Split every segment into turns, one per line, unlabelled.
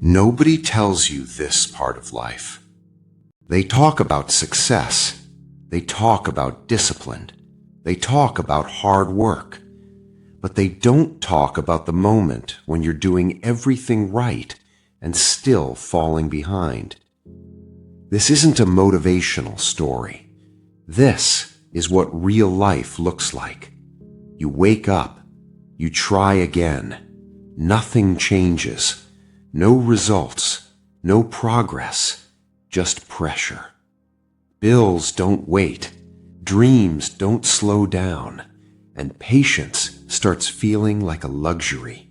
Nobody tells you this part of life. They talk about success. They talk about discipline. They talk about hard work. But they don't talk about the moment when you're doing everything right and still falling behind. This isn't a motivational story. This is what real life looks like. You wake up. You try again. Nothing changes. No results. No progress. Just pressure. Bills don't wait. Dreams don't slow down. And patience starts feeling like a luxury.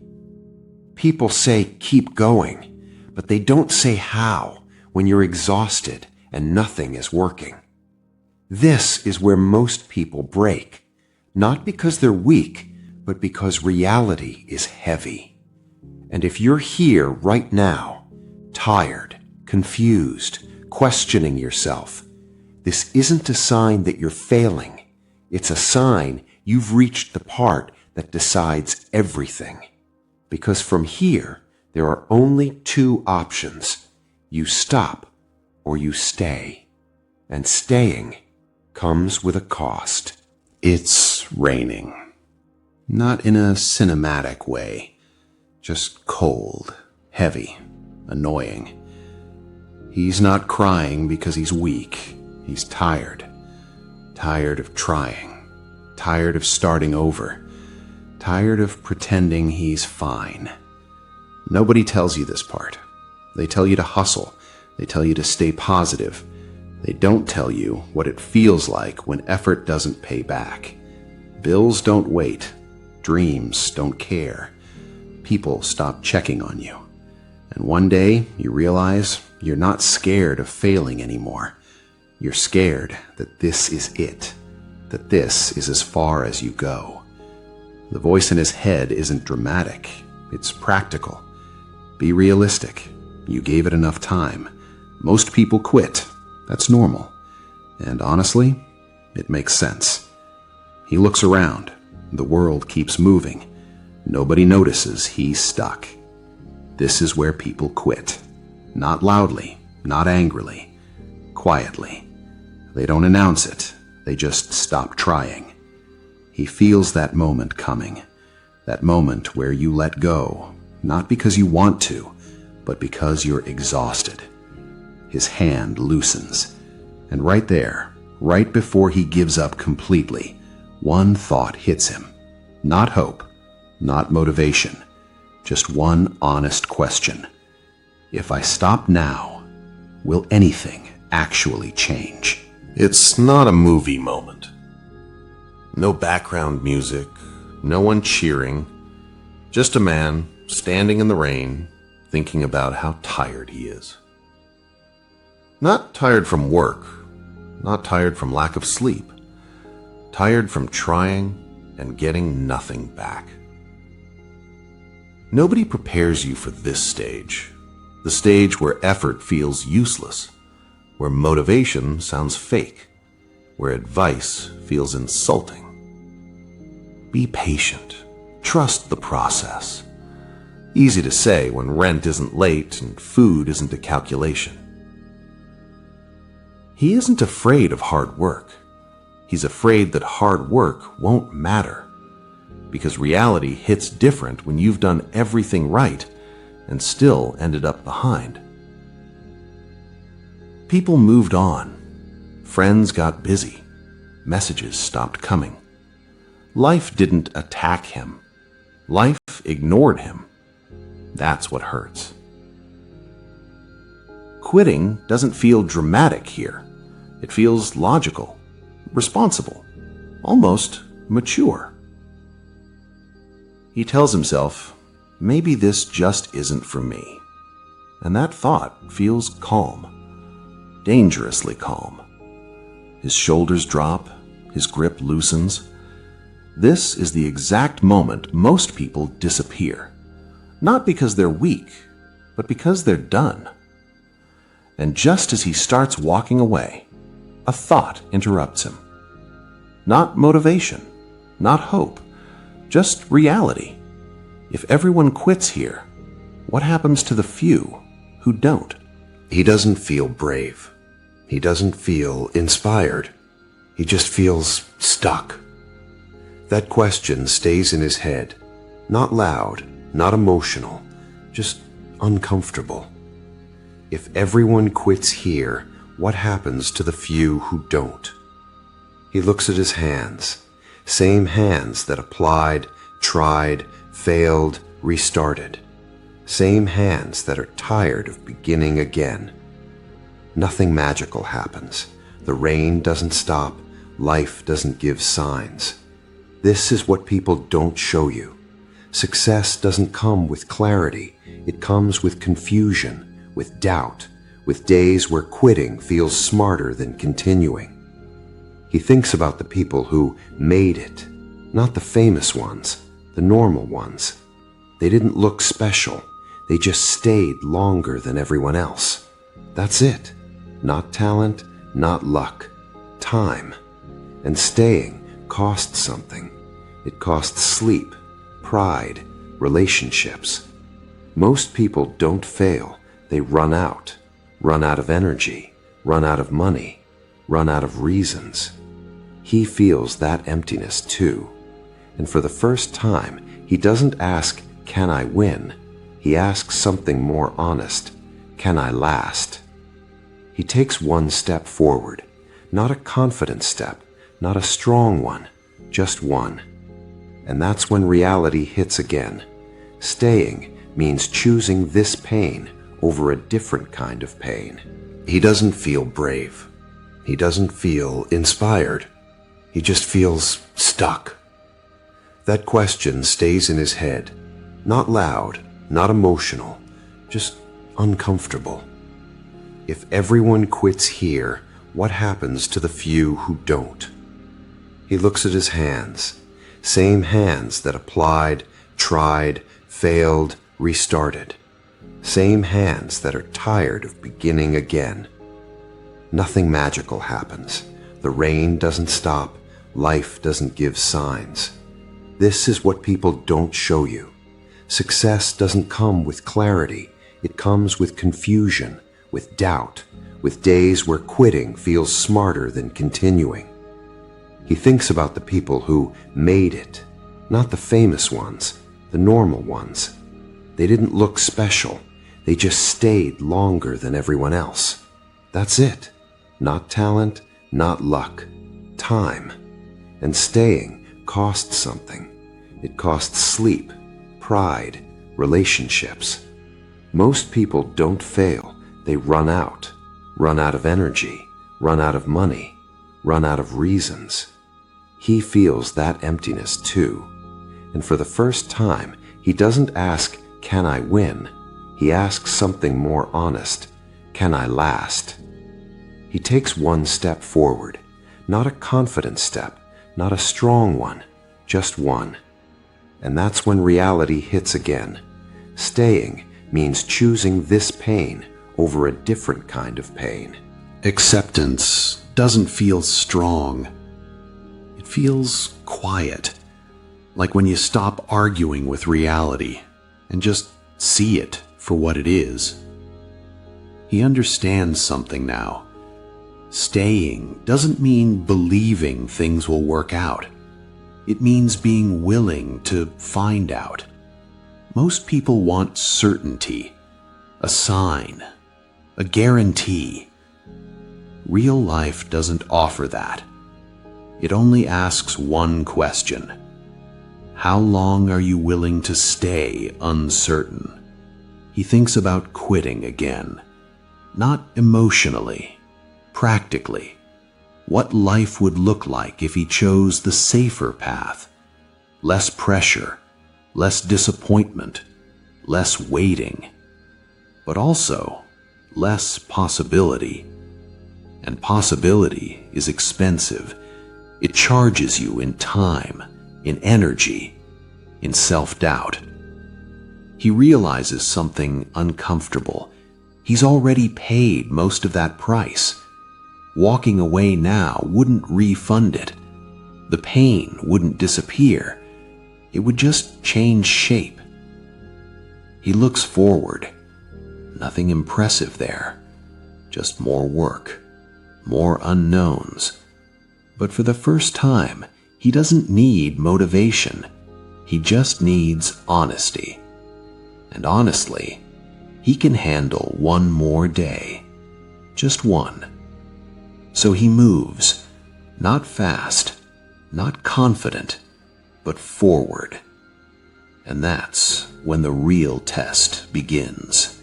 People say keep going, but they don't say how when you're exhausted and nothing is working. This is where most people break, not because they're weak, but because reality is heavy. And if you're here right now, tired, confused, questioning yourself, this isn't a sign that you're failing. It's a sign you've reached the part that decides everything. Because from here, there are only two options. You stop or you stay. And staying comes with a cost.
It's raining. Not in a cinematic way. Just cold, heavy, annoying. He's not crying because he's weak. He's tired. Tired of trying. Tired of starting over. Tired of pretending he's fine. Nobody tells you this part. They tell you to hustle. They tell you to stay positive. They don't tell you what it feels like when effort doesn't pay back. Bills don't wait. Dreams don't care. People stop checking on you. And one day you realize you're not scared of failing anymore. You're scared that this is it, that this is as far as you go. The voice in his head isn't dramatic, it's practical. Be realistic. You gave it enough time. Most people quit. That's normal. And honestly, it makes sense. He looks around. The world keeps moving. Nobody notices he's stuck. This is where people quit. Not loudly, not angrily, quietly. They don't announce it. They just stop trying. He feels that moment coming. That moment where you let go, not because you want to, but because you're exhausted. His hand loosens. And right there, right before he gives up completely, one thought hits him. Not hope, not motivation, just one honest question. If I stop now, will anything actually change?
It's not a movie moment. No background music, no one cheering, just a man standing in the rain, thinking about how tired he is. Not tired from work, not tired from lack of sleep, tired from trying and getting nothing back. Nobody prepares you for this stage, the stage where effort feels useless, where motivation sounds fake, where advice feels insulting. Be patient. Trust the process. Easy to say when rent isn't late and food isn't a calculation. He isn't afraid of hard work. He's afraid that hard work won't matter. Because reality hits different when you've done everything right and still ended up behind. People moved on. Friends got busy. Messages stopped coming. Life didn't attack him. Life ignored him. That's what hurts. Quitting doesn't feel dramatic here. It feels logical, responsible, almost mature. He tells himself, maybe this just isn't for me. And that thought feels calm, dangerously calm. His shoulders drop, his grip loosens. This is the exact moment most people disappear. Not because they're weak, but because they're done. And just as he starts walking away, a thought interrupts him. Not motivation, not hope, just reality. If everyone quits here,
what happens to the few who don't?
He doesn't feel brave. He doesn't feel inspired. He just feels stuck. That question stays in his head, not loud, not emotional, just uncomfortable. If everyone quits here, what happens to the few who don't? He looks at his hands, same hands that applied, tried, failed, restarted. Same hands that are tired of beginning again. Nothing magical happens. The rain doesn't stop. Life doesn't give signs. This is what people don't show you. Success doesn't come with clarity. It comes with confusion, with doubt, with days where quitting feels smarter than continuing. He thinks about the people who made it, not the famous ones, the normal ones. They didn't look special. They just stayed longer than everyone else. That's it. Not talent, not luck. Time. And staying costs something. It costs sleep, pride, relationships. Most people don't fail. They run out of energy, run out of money, run out of reasons. He feels that emptiness too. And for the first time, he doesn't ask, "Can I win?" He asks something more honest. Can I last? He takes one step forward, not a confident step, not a strong one, just one. And that's when reality hits again. Staying means choosing this pain over a different kind of pain. He doesn't feel brave. He doesn't feel inspired. He just feels stuck. That question stays in his head, not loud, not emotional, just uncomfortable. If everyone quits here, what happens to the few who don't? He looks at his hands, same hands that applied, tried, failed, restarted. Same hands that are tired of beginning again. Nothing magical happens. The rain doesn't stop. Life doesn't give signs. This is what people don't show you. Success doesn't come with clarity. It comes with confusion, with doubt, with days where quitting feels smarter than continuing. He thinks about the people who made it, not the famous ones, the normal ones. They didn't look special. They just stayed longer than everyone else. That's it. Not talent, not luck. Time. And staying costs something. It costs sleep, pride, relationships. Most people don't fail. They run out of energy, run out of money, run out of reasons. He feels that emptiness too. And for the first time, he doesn't ask, "Can I win?" He asks something more honest. Can I last? He takes one step forward, not a confident step, not a strong one, just one. And that's when reality hits again. Staying means choosing this pain over a different kind of pain.
Acceptance doesn't feel strong. It feels quiet, like when you stop arguing with reality and just see it for what it is. He understands something now. Staying doesn't mean believing things will work out. It means being willing to find out. Most people want certainty, a sign, a guarantee. Real life doesn't offer that. It only asks one question. How long are you willing to stay uncertain? He thinks about quitting again. Not emotionally, practically. What life would look like if he chose the safer path. Less pressure, less disappointment, less waiting, but also less possibility. And possibility is expensive. It charges you in time, in energy, in self-doubt. He realizes something uncomfortable. He's already paid most of that price. Walking away now wouldn't refund it. The pain wouldn't disappear. It would just change shape. He looks forward. Nothing impressive there, just more work, more unknowns. But for the first time, he doesn't need motivation. He just needs honesty. And honestly, he can handle one more day. Just one. So he moves, not fast, not confident, but forward. And that's when the real test begins.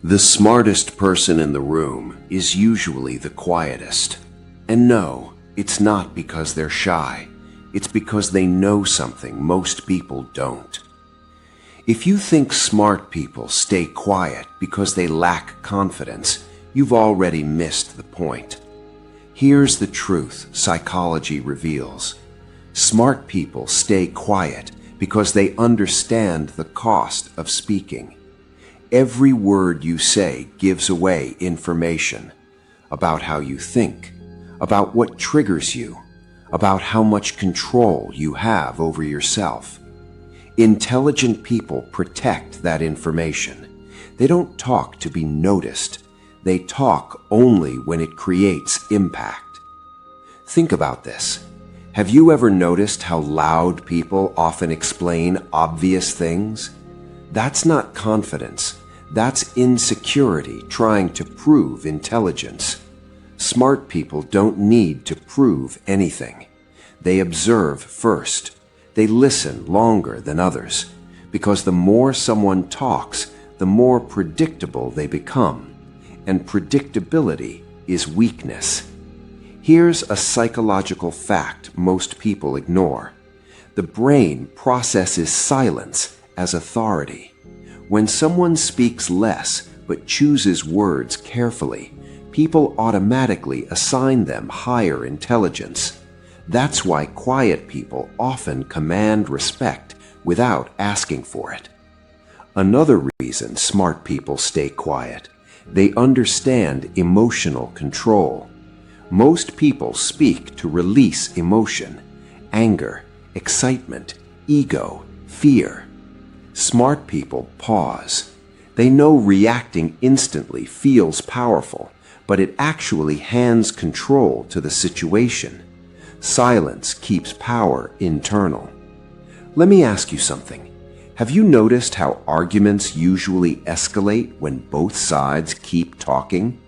The smartest person in the room is usually the quietest. And no, it's not because they're shy. It's because they know something most people don't. If you think smart people stay quiet because they lack confidence, you've already missed the point. Here's the truth psychology reveals. Smart people stay quiet because they understand the cost of speaking. Every word you say gives away information about how you think, about what triggers you, about how much control you have over yourself. Intelligent people protect that information. They don't talk to be noticed. They talk only when it creates impact. Think about this. Have you ever noticed how loud people often explain obvious things? That's not confidence. That's insecurity trying to prove intelligence. Smart people don't need to prove anything. They observe first. They listen longer than others, because the more someone talks, the more predictable they become. And predictability is weakness. Here's a psychological fact most people ignore. The brain processes silence as authority. When someone speaks less but chooses words carefully, people automatically assign them higher intelligence. That's why quiet people often command respect without asking for it. Another reason smart people stay quiet: they understand emotional control. Most people speak to release emotion: anger, excitement, ego, fear. Smart people pause. They know reacting instantly feels powerful, but it actually hands control to the situation. Silence keeps power internal. Let me ask you something. Have you noticed how arguments usually escalate when both sides keep talking?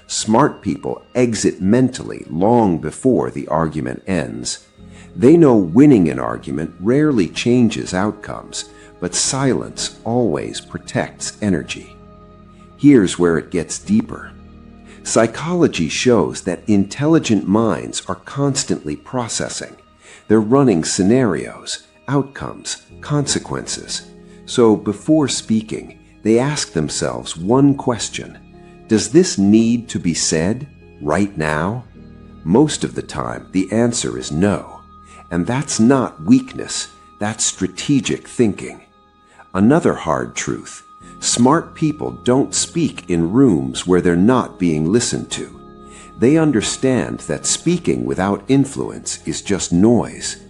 Smart people exit mentally long before the argument ends. They know winning an argument rarely changes outcomes, but silence always protects energy. Here's where it gets deeper. Psychology shows that intelligent minds are constantly processing. They're running scenarios, outcomes, consequences. So before speaking, they ask themselves one question: does this need to be said right now? Most of the time, the answer is no. And that's not weakness, that's strategic thinking. Another hard truth: smart people don't speak in rooms where they're not being listened to. They understand that speaking without influence is just noise.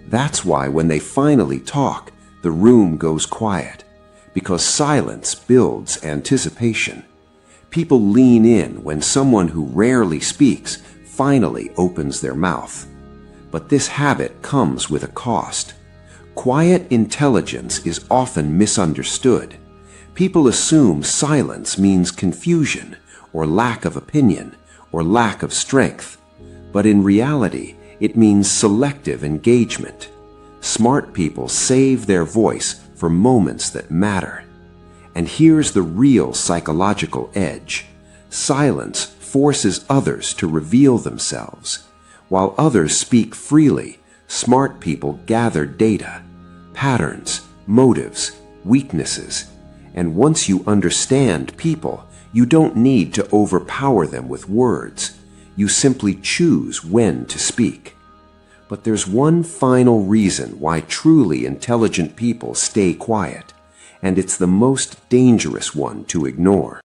That's why when they finally talk, the room goes quiet, because silence builds anticipation. People lean in when someone who rarely speaks finally opens their mouth. But this habit comes with a cost. Quiet intelligence is often misunderstood. People assume silence means confusion, or lack of opinion, or lack of strength. But in reality, it means selective engagement. Smart people save their voice for moments that matter. And here's the real psychological edge. Silence forces others to reveal themselves. While others speak freely, smart people gather data, patterns, motives, weaknesses. And once you understand people, you don't need to overpower them with words. You simply choose when to speak. But there's one final reason why truly intelligent people stay quiet, and it's the most dangerous one to ignore.